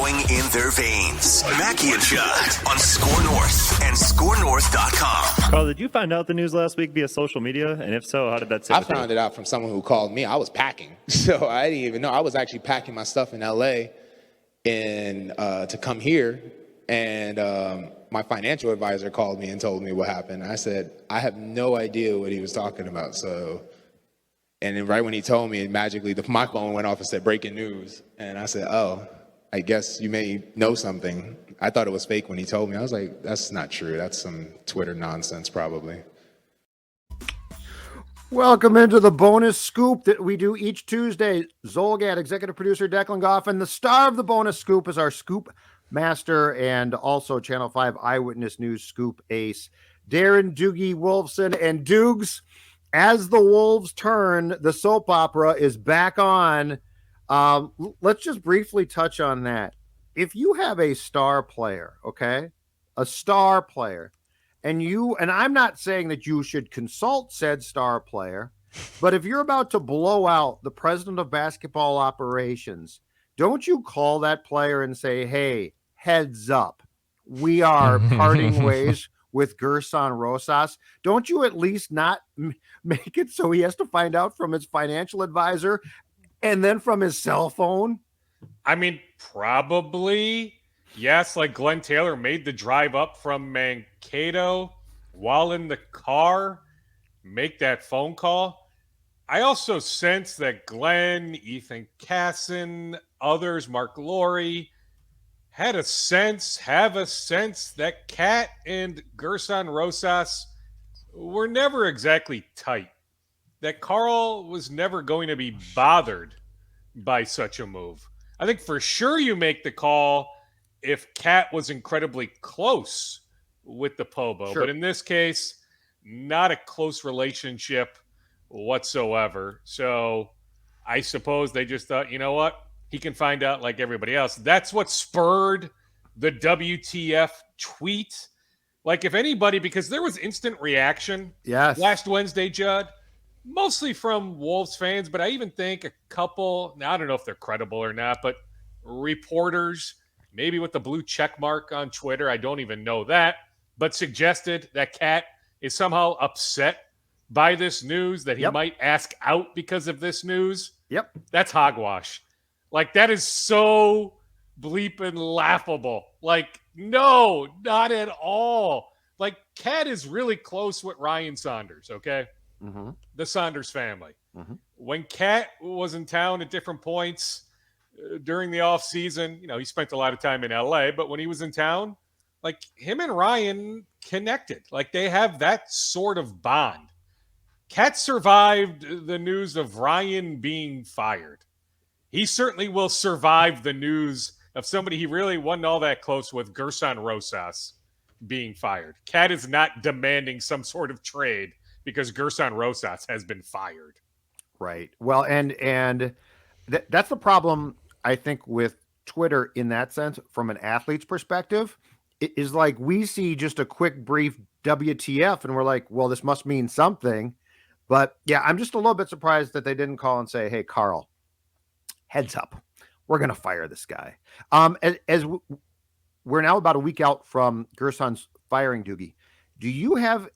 flowing in their veins. Mackey and Judd on Score North and ScoreNorth.com. Carl, did you find out the news last week via social media? And if so, how did that sit I with you? found it out from someone who called me. I was packing, so I didn't even know. I was actually packing my stuff in L.A. To come here, and my financial advisor called me and told me what happened. I said, I have no idea what he was talking about. And then right when he told me, magically my phone went off and said breaking news. And I said, oh, I guess you may know something. I thought it was fake when he told me. I was like, that's not true. That's some Twitter nonsense probably. Welcome into the bonus scoop that we do each Tuesday. Zolgad, executive producer Declan Goff, and the star of the bonus scoop is our scoop master and also Channel 5 Eyewitness News scoop ace, Darren Doogie Wolfson. And Doogs, as the Wolves turn, the soap opera is back on. Let's just briefly touch on that. If you have a star player, okay, a star player, and I'm not saying that you should consult said star player, but if you're about to blow out the president of basketball operations, don't you call that player and say, hey, heads up, we are parting ways with Gerson Rosas? Don't you at least not make it so he has to find out from his financial advisor and then from his cell phone? I mean, probably. Yes, like Glenn Taylor made the drive up from Mankato while in the car, make that phone call. I also sense that Glenn, Ethan Casson, others, Mark Laurie, have a sense that Cat and Gerson Rosas were never exactly tight. That Carl was never going to be bothered by such a move. I think for sure you make the call if Cat was incredibly close with the Pobo. Sure. But in this case, not a close relationship whatsoever. So I suppose they just thought, you know what? He can find out like everybody else. That's what spurred the WTF tweet. Like if anybody, because there was instant reaction last Wednesday, Judd, mostly from Wolves fans, but I even think a couple, now I don't know if they're credible or not, but reporters, maybe with the blue check mark on Twitter, I don't even know that, but suggested that Cat is somehow upset by this news, that he might ask out because of this news. Yep. That's hogwash. Like, that is so bleeping laughable. Like, no, not at all. Like, Cat is really close with Ryan Saunders, okay? Mm-hmm. The Saunders family. Mm-hmm. When Cat was in town at different points during the offseason, you know, he spent a lot of time in LA, but when he was in town, like, him and Ryan connected. Like, they have that sort of bond. Cat survived the news of Ryan being fired. He certainly will survive the news of somebody he really wasn't all that close with, Gerson Rosas, being fired. Cat is not demanding some sort of trade because Gerson Rosas has been fired. Right. Well, and that's the problem, I think, with Twitter in that sense, from an athlete's perspective, is like we see just a quick, brief WTF, and we're like, well, this must mean something. But yeah, I'm just a little bit surprised that they didn't call and say, hey, Carl, heads up, we're going to fire this guy. As we're now about a week out from Gerson's firing Doogie, do you have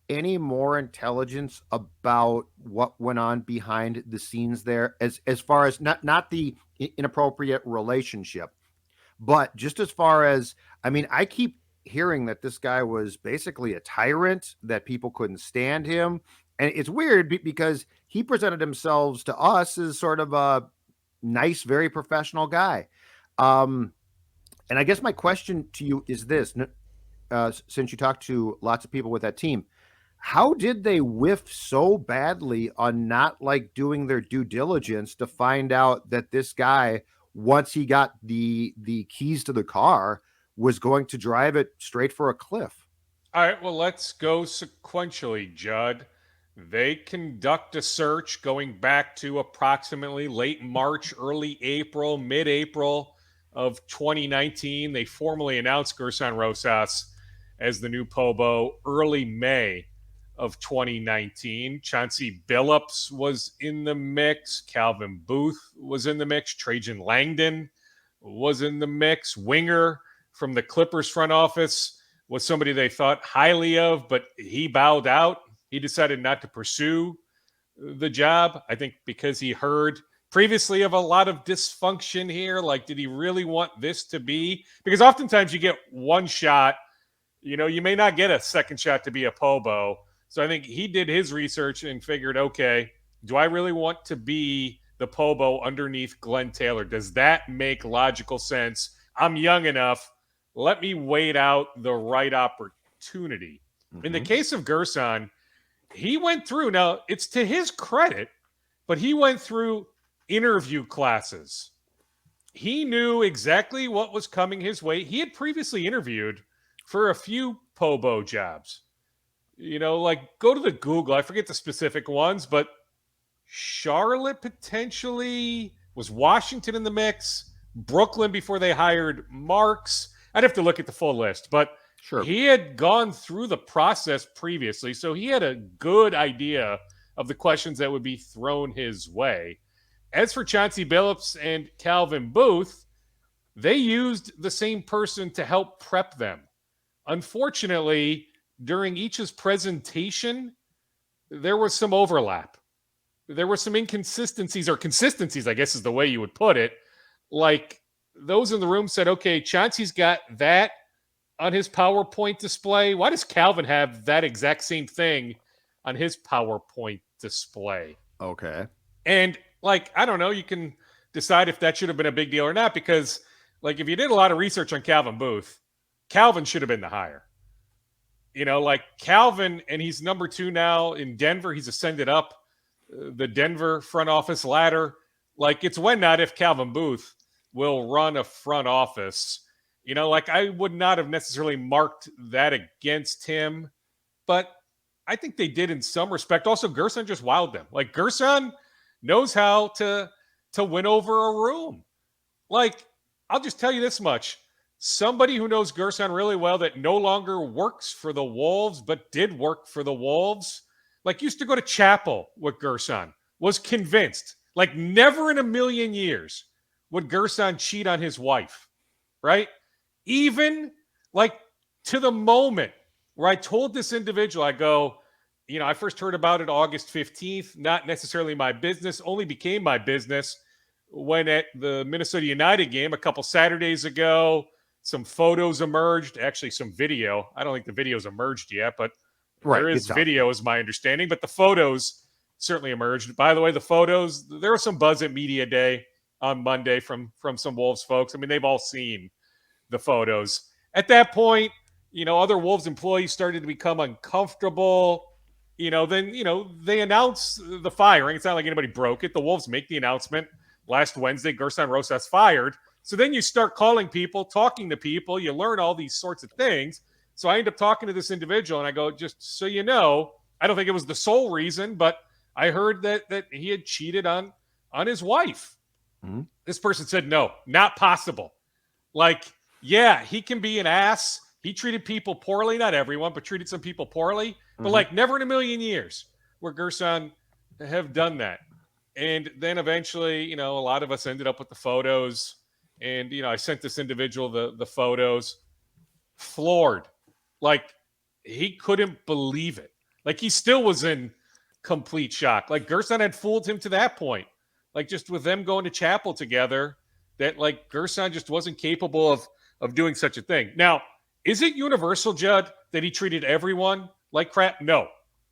any more intelligence about what went on behind the scenes there, as far as not the inappropriate relationship, but just as far as, I mean, I keep hearing that this guy was basically a tyrant, that people couldn't stand him. And it's weird because he presented himself to us as sort of a nice, very professional guy. And I guess my question to you is this, since you talked to lots of people with that team, how did they whiff so badly on not like doing their due diligence to find out that this guy, once he got the keys to the car, was going to drive it straight for a cliff? All right, well, let's go sequentially, Judd. They conduct a search going back to approximately late March, early April, mid-April of 2019. They formally announced Gerson Rosas as the new Pobo early May of 2019. Chauncey Billups was in the mix. Calvin Booth was in the mix. Trajan Langdon was in the mix. Winger from the Clippers front office was somebody they thought highly of, but he bowed out. He decided not to pursue the job, I think, because he heard previously of a lot of dysfunction here. Like, did he really want this to be? Because oftentimes you get one shot. You may not get a second shot to be a Pobo. So I think he did his research and figured, okay, do I really want to be the Pobo underneath Glenn Taylor? Does that make logical sense? I'm young enough. Let me wait out the right opportunity. Mm-hmm. In the case of Gersson, he went through, now it's to his credit, but he went through interview classes. He knew exactly what was coming his way. He had previously interviewed for a few Pobo jobs. Go to the Google. I forget the specific ones, but Charlotte potentially, was Washington in the mix, Brooklyn before they hired Marks. I'd have to look at the full list, but sure, he had gone through the process previously, so he had a good idea of the questions that would be thrown his way. As for Chauncey Billups and Calvin Booth, they used the same person to help prep them. Unfortunately, during each's presentation, there was some overlap. There were some inconsistencies, or consistencies, I guess is the way you would put it. Like, those in the room said, okay, Chauncey's got that on his PowerPoint display. Why does Calvin have that exact same thing on his PowerPoint display? Okay. And, I don't know, you can decide if that should have been a big deal or not, because, if you did a lot of research on Calvin Booth, Calvin should have been the hire. Calvin, and he's number 2 now in Denver. He's ascended up the Denver front office ladder. It's when, not if, Calvin Booth will run a front office. I would not have necessarily marked that against him, but I think they did in some respect. Also, Gersson just wowed them. Gersson knows how to win over a room. I'll just tell you this much. Somebody who knows Gersson really well that no longer works for the Wolves, but did work for the Wolves, used to go to chapel with Gersson, was convinced, never in a million years would Gersson cheat on his wife, right? Even, to the moment where I told this individual, I go, I first heard about it August 15th, not necessarily my business, only became my business when at the Minnesota United game a couple Saturdays ago, some photos emerged, actually some video. I don't think the video's emerged yet, but there is video is my understanding, but the photos certainly emerged. By the way, the photos, there was some buzz at Media Day on Monday from some Wolves folks. I mean, they've all seen the photos. At that point, other Wolves employees started to become uncomfortable. Then, they announce the firing. It's not like anybody broke it. The Wolves make the announcement last Wednesday, Gersson Rosas fired. So then you start calling people, talking to people. You learn all these sorts of things. So I end up talking to this individual, and I go, just so you know, I don't think it was the sole reason, but I heard that he had cheated on his wife. Mm-hmm. This person said, no, not possible. Yeah, he can be an ass. He treated people poorly, not everyone, but treated some people poorly. But never in a million years where Gersson have done that. And then eventually, a lot of us ended up with the photos. And, I sent this individual the photos. Floored. He couldn't believe it. He still was in complete shock. Gersson had fooled him to that point. Just with them going to chapel together, that Gersson just wasn't capable of doing such a thing. Now, is it universal, Judd, that he treated everyone like crap? No.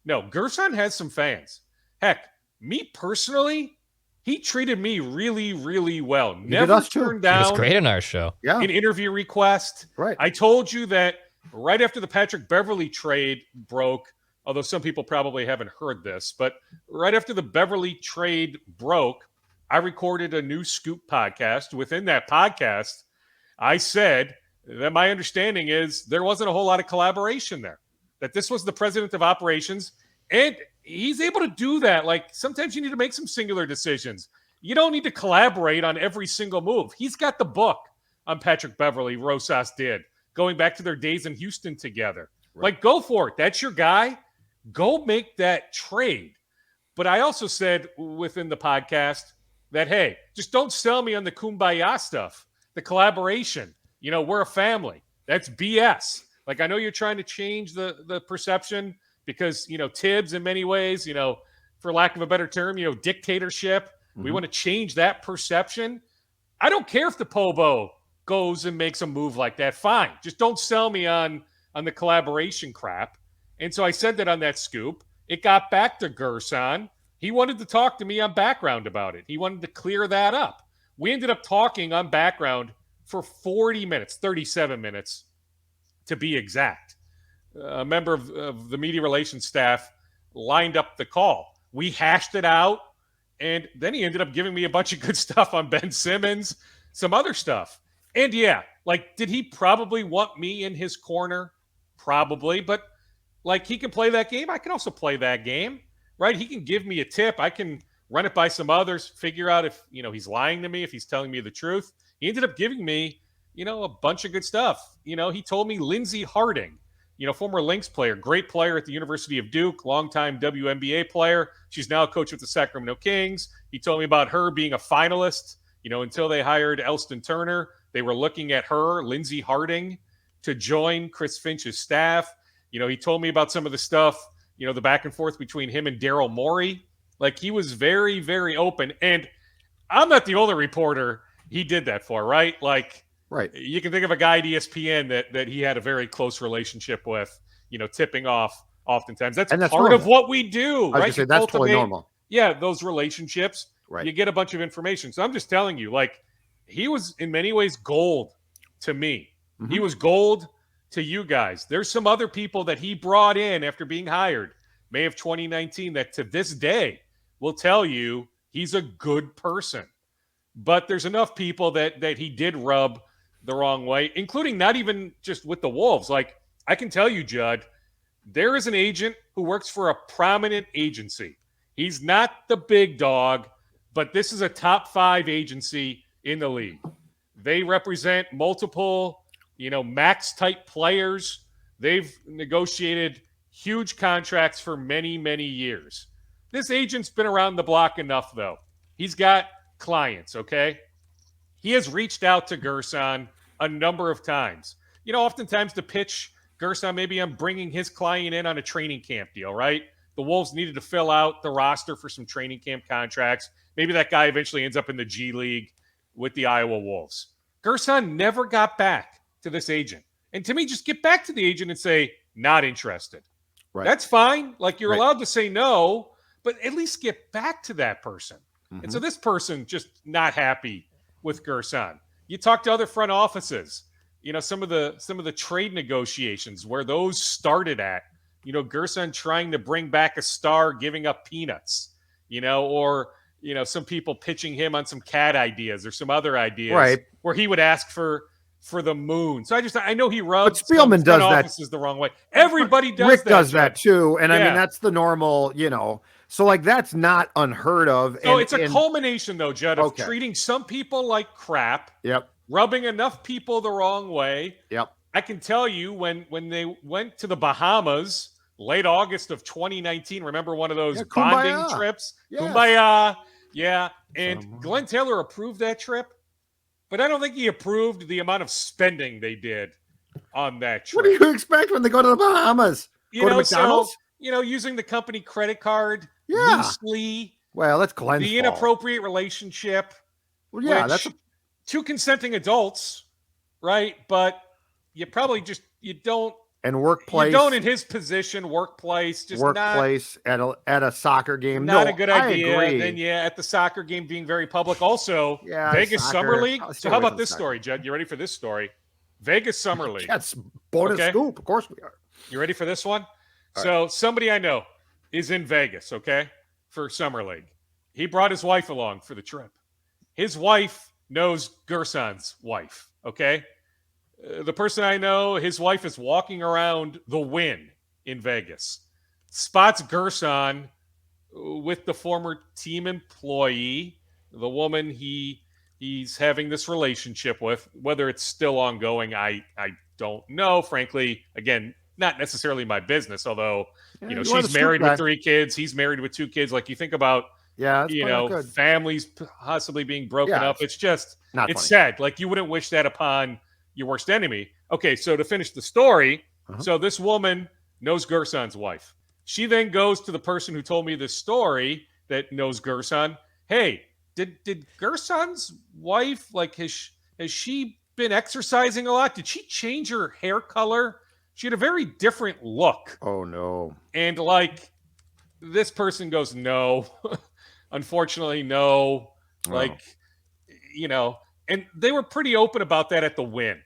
Gersson has some fans. Heck, me personally, he treated me really, really well. Never turned down. He was great in our show. An interview request. Right. I told you that right after the Patrick Beverley trade broke, although some people probably haven't heard this, but right after the Beverley trade broke, I recorded a new Scoop podcast. Within that podcast, I said that my understanding is there wasn't a whole lot of collaboration there, that this was the president of operations, and he's able to do that. Sometimes you need to make some singular decisions. You don't need to collaborate on every single move. He's got the book on Patrick Beverley, Rosas did, going back to their days in Houston together. Right. Go for it. That's your guy. Go make that trade. But I also said within the podcast that, hey, just don't sell me on the kumbaya stuff. the collaboration. We're a family. That's BS. Like, I know you're trying to change the perception because, Tibbs in many ways, for lack of a better term, dictatorship. We want to change that perception. I don't care if the Pobo goes and makes a move like that. Fine. Just don't sell me on the collaboration crap. And so I said that on that scoop. It got back to Gerson. He wanted to talk to me on background about it. He wanted to clear that up. We ended up talking on background for 40 minutes, 37 minutes to be exact. A member of the media relations staff lined up the call. We hashed it out, and then he ended up giving me a bunch of good stuff on Ben Simmons, some other stuff. And yeah, like, did he probably want me in his corner? Probably, but like, he can play that game. I can also play that game, right? He can give me a tip. I can run it by some others, figure out if, he's lying to me, if he's telling me the truth. He ended up giving me, a bunch of good stuff. He told me Lindsey Harding, former Lynx player, great player at the University of Duke, longtime WNBA player. She's now a coach with the Sacramento Kings. He told me about her being a finalist, until they hired Elston Turner. They were looking at her, Lindsey Harding, to join Chris Finch's staff. He told me about some of the stuff, the back and forth between him and Daryl Morey. Like, he was very, very open. And I'm not the only reporter he did that for, right? Like, right. You can think of a guy at ESPN that he had a very close relationship with, tipping off oftentimes. That's part normal. of what we do, right? Say, that's totally normal. Yeah, those relationships. Right. You get a bunch of information. So I'm just telling you, like, he was in many ways gold to me. Mm-hmm. He was gold to you guys. There's some other people that he brought in after being hired May of 2019 that to this day will tell you he's a good person. But there's enough people that he did rub the wrong way, including not even just with the Wolves. Like, I can tell you, Judd, there is an agent who works for a prominent agency. He's not the big dog, but this is a top 5 agency in the league. They represent multiple, max-type players. They've negotiated huge contracts for many, many years. This agent's been around the block enough, though. He's got clients, okay? He has reached out to Gerson a number of times. Oftentimes to pitch Gerson, maybe I'm bringing his client in on a training camp deal, right? The Wolves needed to fill out the roster for some training camp contracts. Maybe that guy eventually ends up in the G League with the Iowa Wolves. Gerson never got back to this agent. And to me, just get back to the agent and say, not interested. Right. That's fine. Like, you're allowed to say no, but at least get back to that person. Mm-hmm. And so this person just not happy with Gerson. You talk to other front offices, some of the trade negotiations where those started at, Gerson trying to bring back a star, giving up peanuts, or some people pitching him on some cat ideas or some other ideas, right, where he would ask for the moon. So I know he rubs but Spielman does offices the wrong way. Everybody does Rick that. does that too. And I mean, that's the normal, so like, that's not unheard of. So it's a culmination though, Judd, of okay, treating some people like crap. Yep. Rubbing enough people the wrong way. Yep. I can tell you when they went to the Bahamas late August of 2019, remember one of those bonding trips? Yes. Kumbaya. Yeah. And Glenn Taylor approved that trip, but I don't think he approved the amount of spending they did on that trip. What do you expect when they go to the Bahamas? Go to McDonald's? So, using the company credit card loosely. Well, that's Glenn's The inappropriate relationship. Well, yeah, that's two consenting adults, right? But you probably you don't. And workplace. You don't in his position, workplace. Just workplace at a soccer game. Not a good idea. Then at the soccer game being very public. Also, Vegas Summer League. So how about this story, Judd? You ready for this story? Vegas Summer League. That's bonus scoop. Of course we are. You ready for this one? All so somebody I know is in Vegas, okay, for Summer League. He brought his wife along for the trip. His wife knows Gerson's wife, okay? The person I know, his wife is walking around the Wynn in Vegas. Spots Gerson with the former team employee, the woman he's having this relationship with. Whether it's still ongoing, I don't know. Frankly, again, not necessarily my business, although, she's married with 3 kids. He's married with 2 kids. Like, you think about Yeah, that's probably not good. families possibly being broken Yeah, up. It's just, not it's funny. sad. Like, you wouldn't wish that upon your worst enemy. Okay, so to finish the story, so this woman knows Gerson's wife. She then goes to the person who told me this story that knows Gerson. Hey, did Gerson's wife, like, has she been exercising a lot? Did she change her hair color? She had a very different look. Oh no. And like, this person goes, no, unfortunately, no. Like, and they were pretty open about that at the win.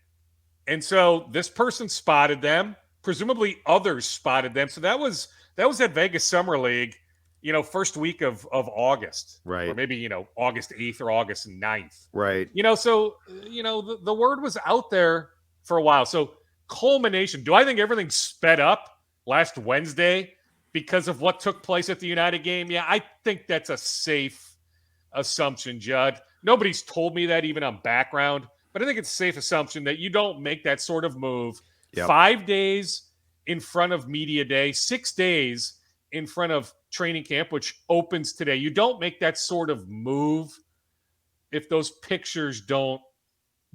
And so this person spotted them. Presumably others spotted them. So that was at Vegas Summer League, first week of August. Right. Or maybe, August 8th or August 9th. Right. So, the word was out there for a while. So culmination. Do I think everything sped up last Wednesday because of what took place at the United game? Yeah, I think that's a safe assumption, Judd. Nobody's told me that even on background, but I think it's a safe assumption that you don't make that sort of move 5 days in front of media day, 6 days in front of training camp, which opens today. You don't make that sort of move if those pictures don't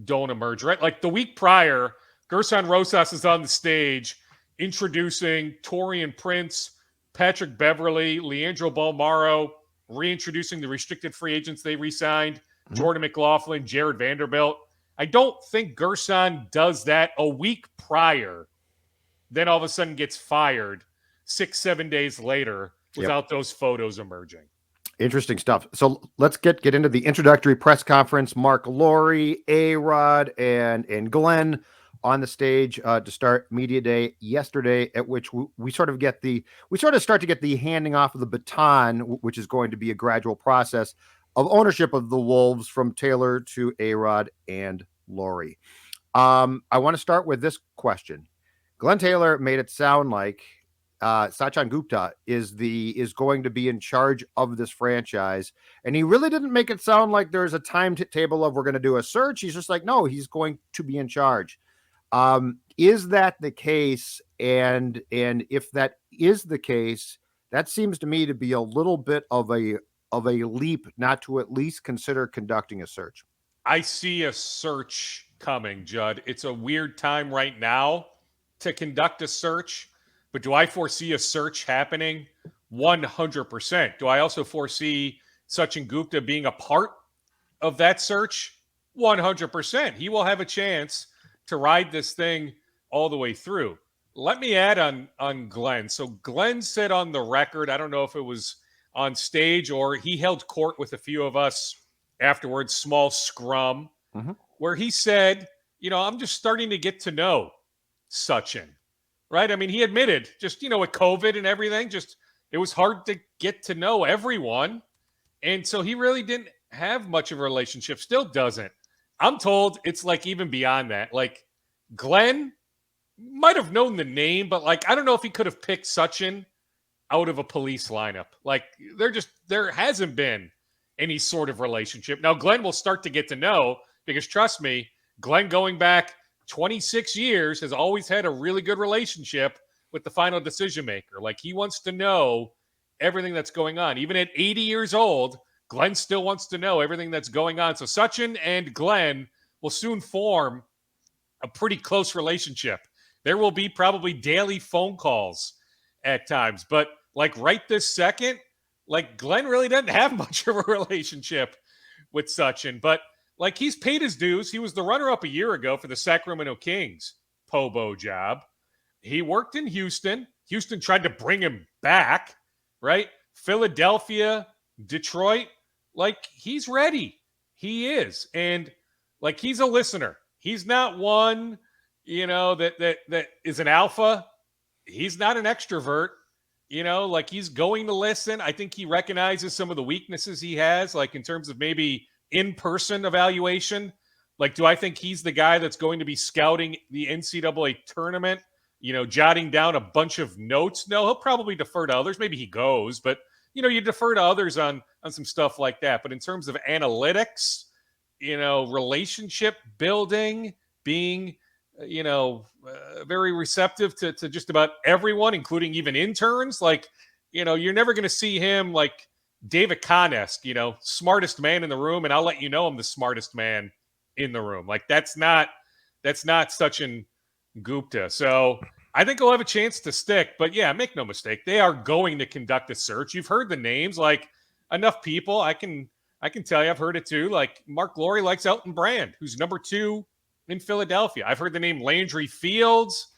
emerge, right? Like the week prior, Gersson Rosas is on the stage introducing Torian Prince, Patrick Beverly, Leandro Balmaro, reintroducing the restricted free agents they re-signed, Jordan McLaughlin, Jared Vanderbilt. I don't think Gersson does that a week prior, then all of a sudden gets fired 6-7 days later without those photos emerging. Interesting stuff. So let's get into the introductory press conference. Mark Laurie, A-Rod, and Glenn on the stage to start media day yesterday, at which we sort of start to get the handing off of the baton, which is going to be a gradual process of ownership of the Wolves from Taylor to A-Rod and Laurie. I want to start with this question. Glenn Taylor made it sound like Sachin Gupta is going to be in charge of this franchise, and he really didn't make it sound like there's a timetable of we're going to do a search. He's just like, no, he's going to be in charge. Is that the case? And if that is the case, that seems to me to be a little bit of a leap not to at least consider conducting a search. I see a search coming, Judd. It's a weird time right now to conduct a search, but do I foresee a search happening? 100%. Do I also foresee Sachin Gupta being a part of that search? 100%. He will have a chance to ride this thing all the way through. Let me add on Glenn. So Glenn said on the record, I don't know if it was on stage or he held court with a few of us afterwards, small scrum, where he said, I'm just starting to get to know Sachin, right? I mean, he admitted just, with COVID and everything, just it was hard to get to know everyone. And so he really didn't have much of a relationship, still doesn't. I'm told it's like even beyond that. Like Glenn might have known the name, but like I don't know if he could have picked Sachin out of a police lineup. Like there hasn't been any sort of relationship. Now Glenn will start to get to know because trust me, Glenn going back 26 years has always had a really good relationship with the final decision maker. Like he wants to know everything that's going on. Even at 80 years old, Glenn still wants to know everything that's going on. So Sachin and Glenn will soon form a pretty close relationship. There will be probably daily phone calls at times, but like right this second, like Glenn really doesn't have much of a relationship with Sachin, but like he's paid his dues. He was the runner-up a year ago for the Sacramento Kings Pobo job. He worked in Houston. Houston tried to bring him back, right? Philadelphia, Detroit, like he's ready. He is. And like he's a listener. He's not one, that is an alpha. He's not an extrovert. Like he's going to listen. I think he recognizes some of the weaknesses he has, like in terms of maybe in-person evaluation. Like, do I think he's the guy that's going to be scouting the NCAA tournament, jotting down a bunch of notes? No, he'll probably defer to others. Maybe he goes, but you defer to others on some stuff like that. But in terms of analytics, relationship building, being, very receptive to just about everyone, including even interns, like, you're never going to see him like David Kahn-esque, smartest man in the room, and I'll let you know I'm the smartest man in the room. Like that's not Sachin Gupta. So I think he'll have a chance to stick. But yeah, make no mistake, they are going to conduct a search. You've heard the names, like enough people. I can tell you, I've heard it too. Like Mark Lowry likes Elton Brand, who's number 2 in Philadelphia. I've heard the name Landry Fields.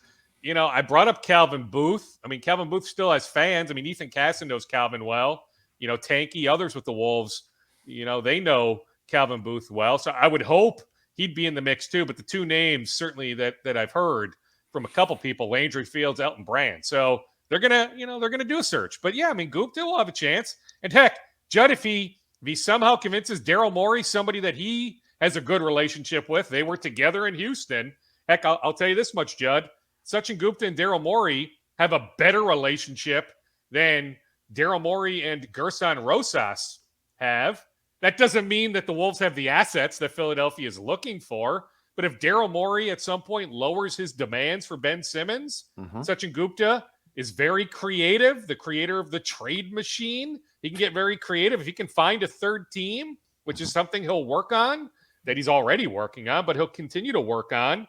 I brought up Calvin Booth. I mean, Calvin Booth still has fans. I mean, Ethan Casson knows Calvin well. Tanky, others with the Wolves, they know Calvin Booth well. So I would hope he'd be in the mix too. But the 2 names certainly that I've heard from a couple people, Landry Fields, Elton Brand. So they're gonna do a search. But yeah, I mean, Gupta will have a chance. And heck, Judd, if he somehow convinces Daryl Morey, somebody that he has a good relationship with, they were together in Houston. Heck, I'll tell you this much, Judd. Sachin Gupta and Daryl Morey have a better relationship than Daryl Morey and Gersson Rosas have. That doesn't mean that the Wolves have the assets that Philadelphia is looking for. But if Daryl Morey at some point lowers his demands for Ben Simmons, Sachin Gupta is very creative, the creator of the trade machine. He can get very creative. If he can find a third team, which is something he'll work on, that he's already working on, but he'll continue to work on.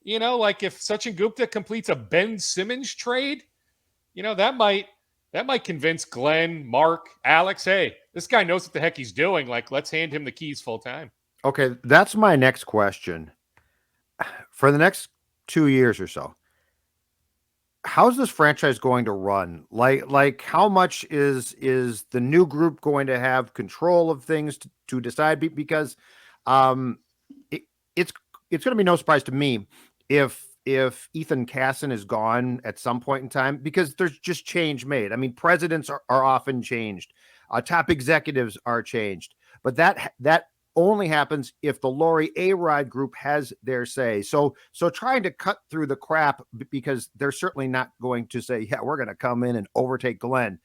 Like if Sachin Gupta completes a Ben Simmons trade, that might convince Glenn, Mark, Alex, hey, this guy knows what the heck he's doing. Like, let's hand him the keys full time. Okay, that's my next question. For the next 2 years or so, how's this franchise going to run? Like how much is the new group going to have control of things to decide? Because it's going to be no surprise to me if Ethan Casson is gone at some point in time, because there's just change made. I mean, presidents are often changed. Top executives are changed, but that only happens if the Lowry A-Rod group has their say. So trying to cut through the crap, because they're certainly not going to say, yeah, we're going to come in and overtake Glenn.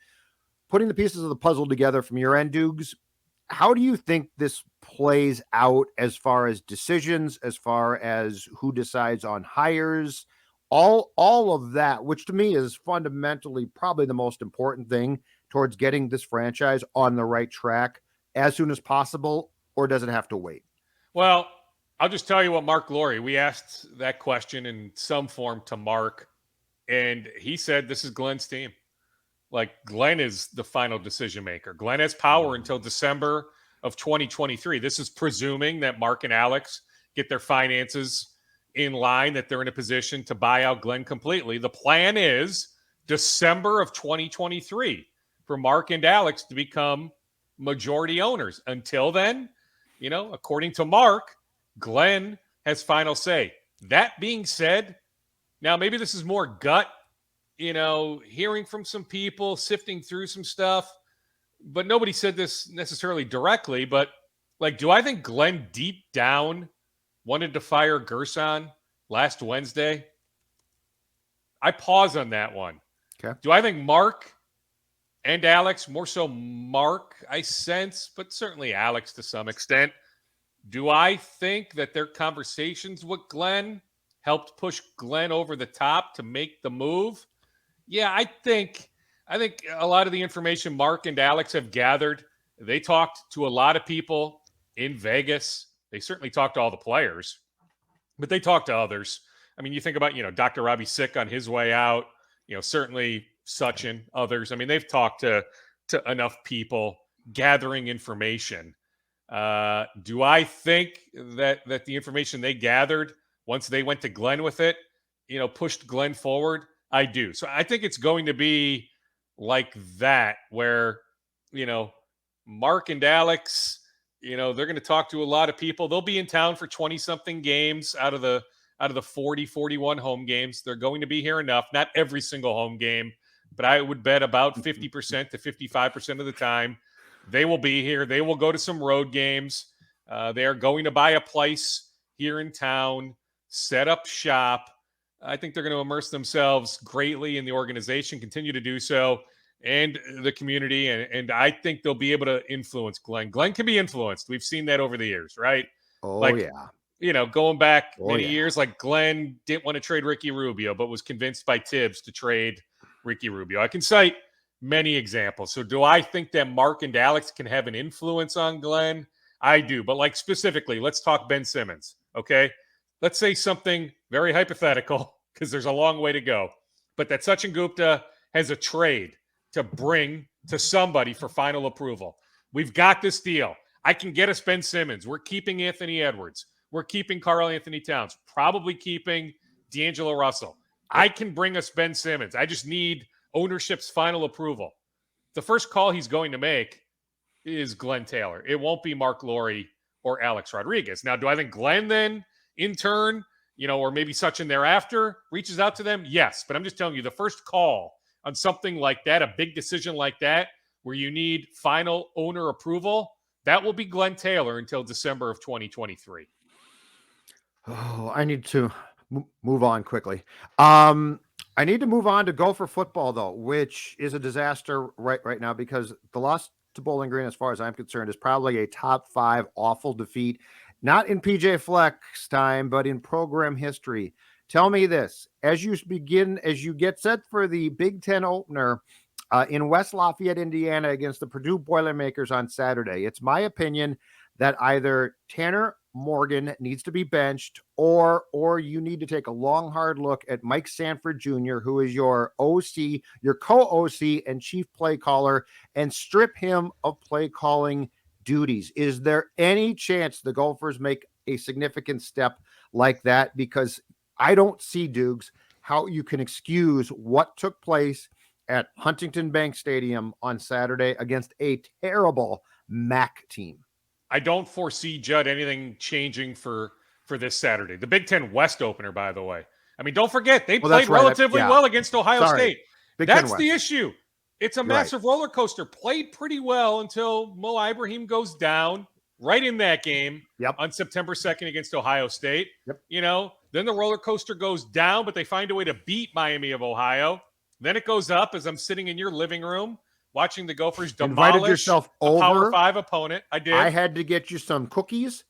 Putting the pieces of the puzzle together from your end, Doogs, how do you think this plays out as far as decisions, as far as who decides on hires, all of that, which to me is fundamentally probably the most important thing towards getting this franchise on the right track as soon as possible? Or does it have to wait? Well, I'll just tell you what Mark Lowry, we asked that question in some form to Mark, and he said this is Glenn's team. Like, Glenn is the final decision maker. Glenn has power until December of 2023. This is presuming that Mark and Alex get their finances in line, that they're in a position to buy out Glenn completely. The plan is December of 2023 for Mark and Alex to become majority owners. Until then, according to Mark, Glenn has final say. That being said, now maybe this is more gut, hearing from some people, sifting through some stuff, but nobody said this necessarily directly. But like, do I think Glenn deep down wanted to fire Gersson last Wednesday? I pause on that one. Okay. Do I think Mark and Alex, more so Mark, I sense, but certainly Alex to some extent, do I think that their conversations with Glenn helped push Glenn over the top to make the move? Yeah, I think a lot of the information Mark and Alex have gathered, they talked to a lot of people in Vegas. They certainly talked to all the players, but they talked to others. I mean, you think about, Dr. Robbie Sick on his way out, certainly Sachin, others. I mean, they've talked to enough people gathering information. Do I think that the information they gathered once they went to Glenn with it, pushed Glenn forward? I do. So I think it's going to be like that, where, Mark and Alex, they're going to talk to a lot of people. They'll be in town for 20 something games out of the 40, 41 home games. They're going to be here enough. Not every single home game, but I would bet about 50% to 55% of the time they will be here. They will go to some road games. They are going to buy a place here in town, set up shop. I think they're going to immerse themselves greatly in the organization, continue to do so, and the community. And I think they'll be able to influence Glenn. Glenn can be influenced. We've seen that over the years, right? Oh, yeah. Going back many years, like Glenn didn't want to trade Ricky Rubio, but was convinced by Tibbs to trade Ricky Rubio. I can cite many examples. So do I think that Mark and Alex can have an influence on Glenn? I do. But like specifically, let's talk Ben Simmons, okay? Let's say something very hypothetical because there's a long way to go. But that Sachin Gupta has a trade to bring to somebody for final approval. We've got this deal. I can get us Ben Simmons. We're keeping Anthony Edwards. We're keeping Karl-Anthony Towns. Probably keeping D'Angelo Russell. I can bring us Ben Simmons. I just need ownership's final approval. The first call he's going to make is Glenn Taylor. It won't be Mark Lowry or Alex Rodriguez. Now, do I think Glenn then, in turn, or maybe Sachin thereafter, reaches out to them? Yes, but I'm just telling you, the first call on something like that, a big decision like that, where you need final owner approval, that will be Glenn Taylor until December of 2023. Oh, I need to move on quickly. I need to move on to Gopher football, though, which is a disaster right now because the loss to Bowling Green, as far as I'm concerned, is probably a top 5 awful defeat, not in PJ Fleck's time, but in program history. Tell me this, as you get set for the Big Ten opener in West Lafayette, Indiana, against the Purdue Boilermakers on Saturday, it's my opinion that either Tanner Morgan needs to be benched or you need to take a long, hard look at Mike Sanford Jr., who is your OC, your co-OC and chief play caller, and strip him of play calling duties. Is there any chance the Gophers make a significant step like that? Because I don't see, Dukes, how you can excuse what took place at Huntington Bank Stadium on Saturday against a terrible MAC team. I don't foresee, Judd, anything changing for this Saturday. The Big Ten West opener, by the way. I mean, don't forget, they played relatively well against Ohio State. That's the issue. It's a massive roller coaster. Played pretty well until Mo Ibrahim goes down right in that game on September 2nd against Ohio State. Then the roller coaster goes down, but they find a way to beat Miami of Ohio. Then it goes up as I'm sitting in your living room watching the Gophers demolish a Power 5 opponent. I did. I had to get you some cookies.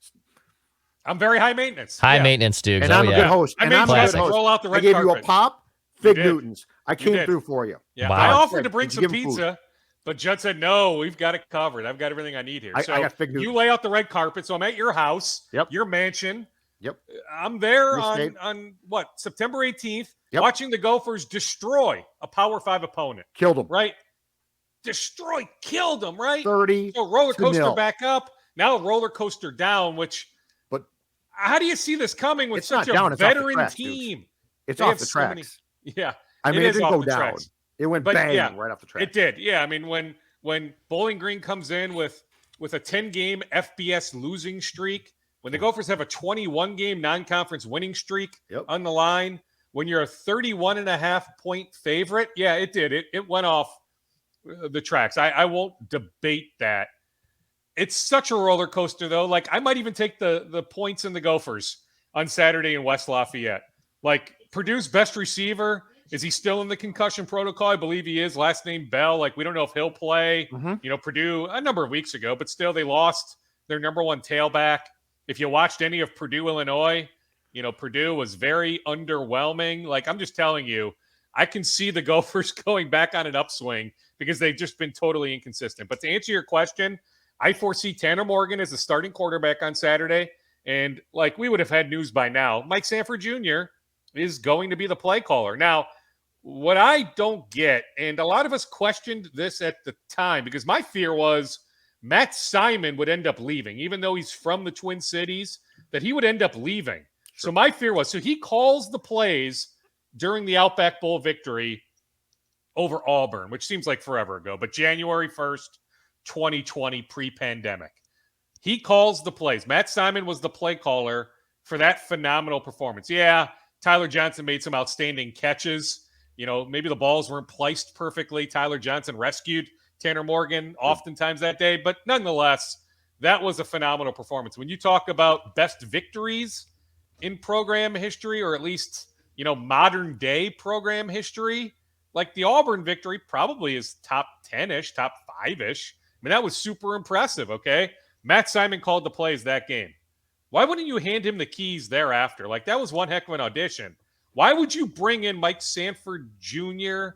I'm very high maintenance. High maintenance, dude. And I'm a good host. I made Judd roll out the red carpet. I gave carpet. you a pop, Fig Newtons. I came through for you. Yeah, wow. I offered to bring some pizza, but Judd said, no, we've got it covered. I've got everything I need here. So I got Fig Newtons. You lay out the red carpet. So I'm at your house, your mansion. I'm there on what, September 18th, watching the Gophers destroy a Power 5 opponent. Killed them. Right? Killed them, right? 30. So roller coaster back up. Now roller coaster down, but how do you see this coming with such a veteran team? It's off the tracks. I mean, it didn't go down. It went bang right off the tracks. It did. Yeah. I mean, when Bowling Green comes in with a 10-game FBS losing streak, when the Gophers have a 21-game non-conference winning streak on the line, when you're a 31.5-point favorite, it did. It went off the tracks. I won't debate that. It's such a roller coaster, though. Like, I might even take the points in the Gophers on Saturday in West Lafayette. Like, Purdue's best receiver, is he still in the concussion protocol? I believe he is. Last name Bell. Like, we don't know if he'll play. Purdue a number of weeks ago, but still they lost their number one tailback. If you watched any of Purdue, Illinois, Purdue was very underwhelming. Like, I'm just telling you, I can see the Gophers going back on an upswing because they've just been totally inconsistent. But to answer your question, I foresee Tanner Morgan as the starting quarterback on Saturday. And like we would have had news by now, Mike Sanford Jr. is going to be the play caller. Now, what I don't get, and a lot of us questioned this at the time, because my fear was Matt Simon would end up leaving, even though he's from the Twin Cities, that he would end up leaving. So my fear was, so he calls the plays during the Outback Bowl victory over Auburn, which seems like forever ago, but January 1st, 2020, pre-pandemic. He calls the plays. Matt Simon was the play caller for that phenomenal performance. Yeah, Tyler Johnson made some outstanding catches. Maybe the balls weren't placed perfectly. Tyler Johnson rescued Tanner Morgan oftentimes that day, but nonetheless, that was a phenomenal performance. When you talk about best victories in program history, or at least, modern day program history, like the Auburn victory probably is top 10-ish, top 5-ish. I mean, that was super impressive, okay? Matt Simon called the plays that game. Why wouldn't you hand him the keys thereafter? Like, that was one heck of an audition. Why would you bring in Mike Sanford Jr.?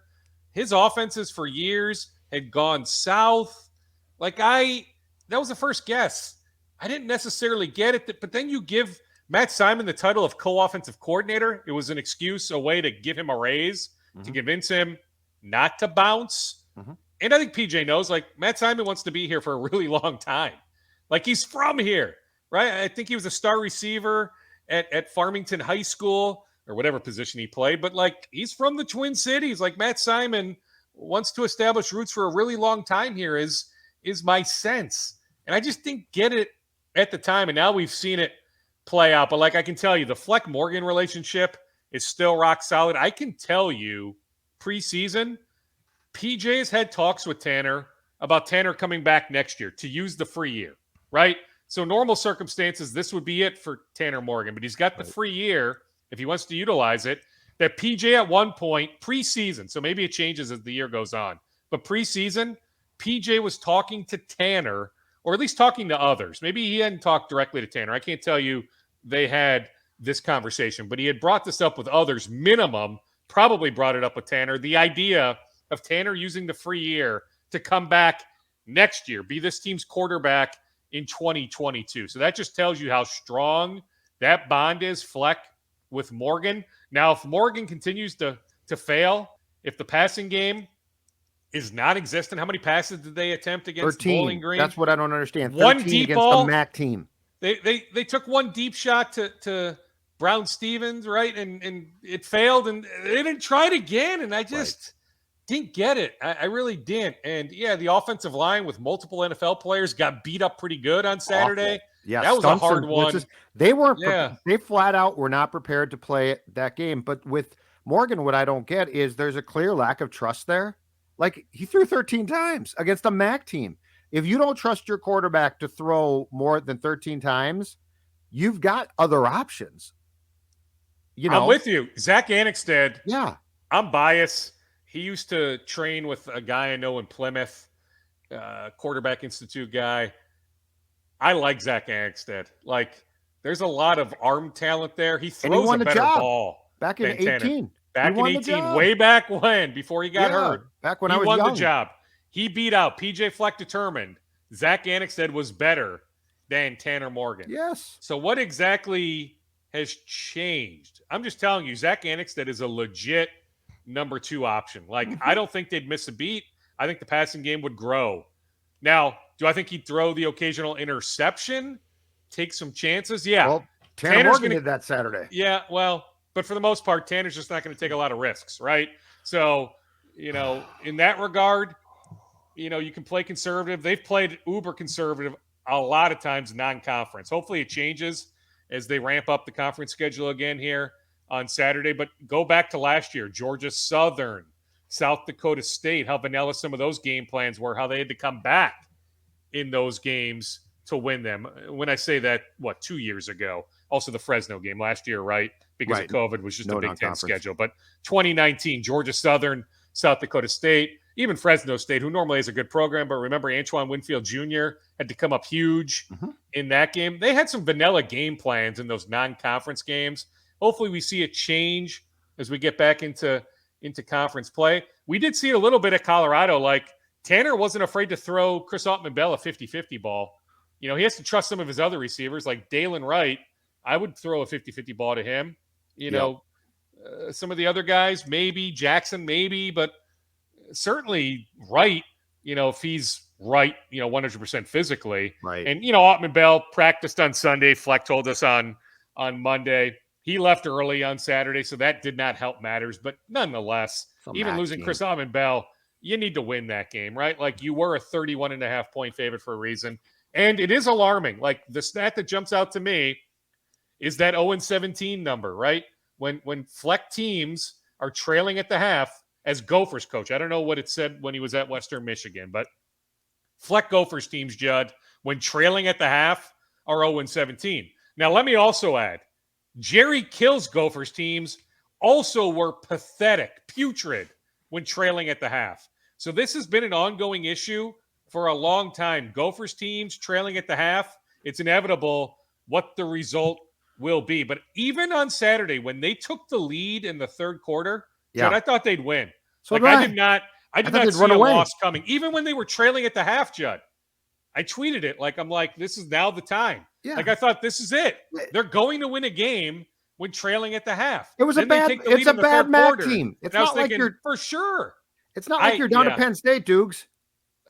his offenses for years had gone south. That was the first guess. I didn't necessarily get it, but then you give Matt Simon the title of co-offensive coordinator. It was an excuse, a way to give him a raise, to convince him not to bounce. And I think PJ knows, Matt Simon wants to be here for a really long time. He's from here, right? I think he was a star receiver at Farmington High School or whatever position he played, but he's from the Twin Cities. Matt Simon wants to establish roots for a really long time here is my sense. And I just didn't get it at the time, and now we've seen it play out. But I can tell you, the Fleck-Morgan relationship is still rock solid. I can tell you, preseason, PJ has had talks with Tanner about Tanner coming back next year to use the free year, right? So normal circumstances, this would be it for Tanner Morgan, but he's got the free year if he wants to utilize it. That PJ at one point, preseason, so maybe it changes as the year goes on, but preseason, PJ was talking to Tanner, or at least talking to others. Maybe he hadn't talked directly to Tanner. I can't tell you they had this conversation, but he had brought this up with others, minimum, probably brought it up with Tanner. The idea of Tanner using the free year to come back next year, be this team's quarterback in 2022. So that just tells you how strong that bond is, Fleck, with Morgan. Now, if Morgan continues to fail, if the passing game is non-existent, how many passes did they attempt against 13. Bowling Green? That's what I don't understand. One deep against ball. the MAC team. They took one deep shot to Brown Stevens, right? And it failed, and they didn't try it again. And I just didn't get it. I really didn't. And yeah, the offensive line with multiple NFL players got beat up pretty good on Saturday. Awful. Yeah, that was a hard one. They weren't. Yeah. They flat out were not prepared to play that game. But with Morgan, what I don't get is there's a clear lack of trust there. He threw 13 times against a MAC team. If you don't trust your quarterback to throw more than 13 times, you've got other options. I'm with you. Zach Annexstad. Yeah. I'm biased. He used to train with a guy I know in Plymouth, Quarterback Institute guy. I like Zach Annexstad. There's a lot of arm talent there. He throws a better ball. Back in 18. Back in 18, way back when, before he got hurt. Back when he I was won young. the job. He beat out PJ Fleck, determined Zach Annexstad was better than Tanner Morgan. Yes. So what exactly has changed? I'm just telling you, Zach Annexstad is a legit number 2 option. I don't think they'd miss a beat. I think the passing game would grow. Now, do I think he'd throw the occasional interception? Take some chances? Yeah. Well, Tanner Morgan did that Saturday. Yeah, well, but for the most part, Tanner's just not going to take a lot of risks, right? So, in that regard, you can play conservative. They've played uber conservative a lot of times non-conference. Hopefully it changes as they ramp up the conference schedule again here on Saturday. But go back to last year, Georgia Southern, South Dakota State, how vanilla some of those game plans were, how they had to come back in those games to win them. When I say that, 2 years ago? Also the Fresno game last year, right? Because of COVID was just a Big Ten schedule. But 2019, Georgia Southern, South Dakota State, even Fresno State, who normally has a good program, but remember Antoine Winfield Jr. had to come up huge in that game. They had some vanilla game plans in those non-conference games. Hopefully we see a change as we get back into conference play. We did see a little bit at Colorado. Tanner wasn't afraid to throw Chris Autman-Bell a 50-50 ball. He has to trust some of his other receivers, like Dalen Wright. I would throw a 50-50 ball to him. Some of the other guys, maybe. Jackson, maybe. But certainly Wright, if he's right, 100% physically. Right. And, Autman-Bell practiced on Sunday. Fleck told us on Monday. He left early on Saturday, so that did not help matters. But nonetheless, even losing Chris Autman-Bell, you need to win that game, right? You were a 31.5-point favorite for a reason. And it is alarming. The stat that jumps out to me is that 0-17 number, right? When Fleck teams are trailing at the half, as Gophers coach, I don't know what it said when he was at Western Michigan, but Fleck Gophers teams, Judd, when trailing at the half, are 0-17. Now, let me also add, Jerry Kill's Gophers teams also were pathetic, putrid, when trailing at the half. So this has been an ongoing issue for a long time. Gophers teams trailing at the half, it's inevitable what the result will be. But even on Saturday, when they took the lead in the third quarter, Judd, I thought they'd win. So I did not I did thought not they'd see run a away. loss coming, even when they were trailing at the half, Judd. I tweeted it I'm like, this is now the time. Yeah. Like I thought this is it. They're going to win a game when trailing at the half. It was Then they take the lead in the bad third Mac quarter. team. It's And I was not like thinking, you're for sure. It's not like you're down to Penn State, Dukes.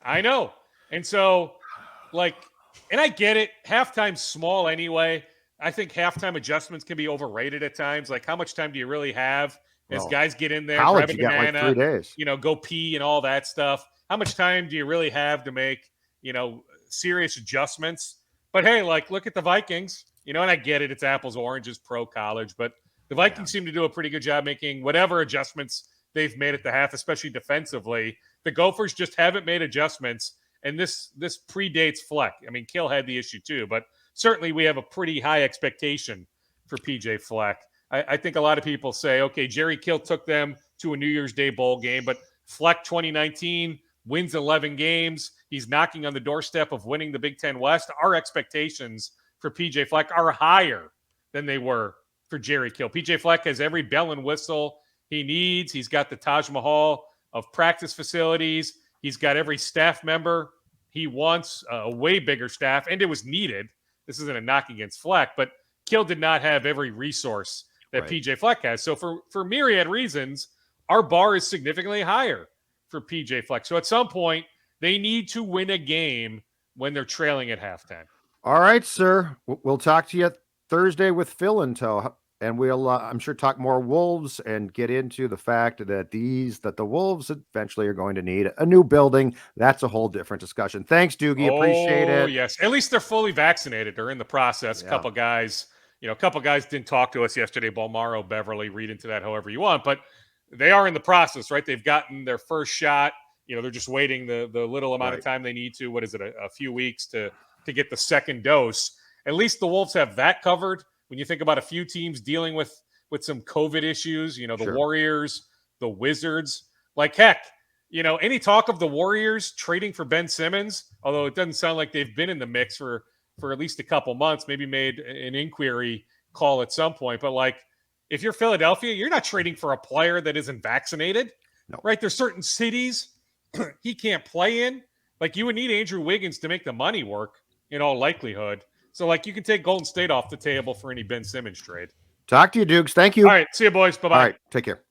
I know. And so, and I get it. Halftime's small anyway. I think halftime adjustments can be overrated at times. Like, how much time do you really have as guys get in there, grab a banana, got like 3 days. Go pee and all that stuff? How much time do you really have to make, serious adjustments? But hey, look at the Vikings, and I get it. It's apples, oranges, pro college, but the Vikings seem to do a pretty good job making whatever adjustments they've made at the half, especially defensively. The Gophers just haven't made adjustments, and this predates Fleck. I mean, Kill had the issue too, but certainly we have a pretty high expectation for PJ Fleck. I think a lot of people say, okay, Jerry Kill took them to a New Year's Day bowl game, but Fleck 2019 wins 11 games. He's knocking on the doorstep of winning the Big Ten West. Our expectations for PJ Fleck are higher than they were for Jerry Kill. PJ Fleck has every bell and whistle he needs. He's got the Taj Mahal of practice facilities. He's got every staff member he wants, a way bigger staff, and it was needed. This isn't a knock against Fleck, but Kill did not have every resource that PJ Fleck has. So for myriad reasons, our bar is significantly higher for PJ Fleck. So at some point, they need to win a game when they're trailing at halftime. All right, sir. We'll talk to you Thursday with Phil in tow, and we'll, I'm sure, talk more Wolves and get into the fact that the Wolves eventually are going to need a new building. That's a whole different discussion. Thanks, Doogie. Appreciate it. Oh, yes. At least they're fully vaccinated. They're in the process. A couple guys didn't talk to us yesterday. Balmaro, Beverly, read into that however you want, but they are in the process, right? They've gotten their first shot. They're just waiting the little amount of time they need to. What is it? A few weeks to get the second dose. At least the Wolves have that covered. When you think about a few teams dealing with some COVID issues, the Warriors, the Wizards, heck, any talk of the Warriors trading for Ben Simmons, although it doesn't sound like they've been in the mix for at least a couple months, maybe made an inquiry call at some point. But if you're Philadelphia, you're not trading for a player that isn't vaccinated, right? There's certain cities he can't play in. You would need Andrew Wiggins to make the money work in all likelihood. So you can take Golden State off the table for any Ben Simmons trade. Talk to you, Dukes. Thank you. All right. See you, boys. Bye-bye. All right. Take care.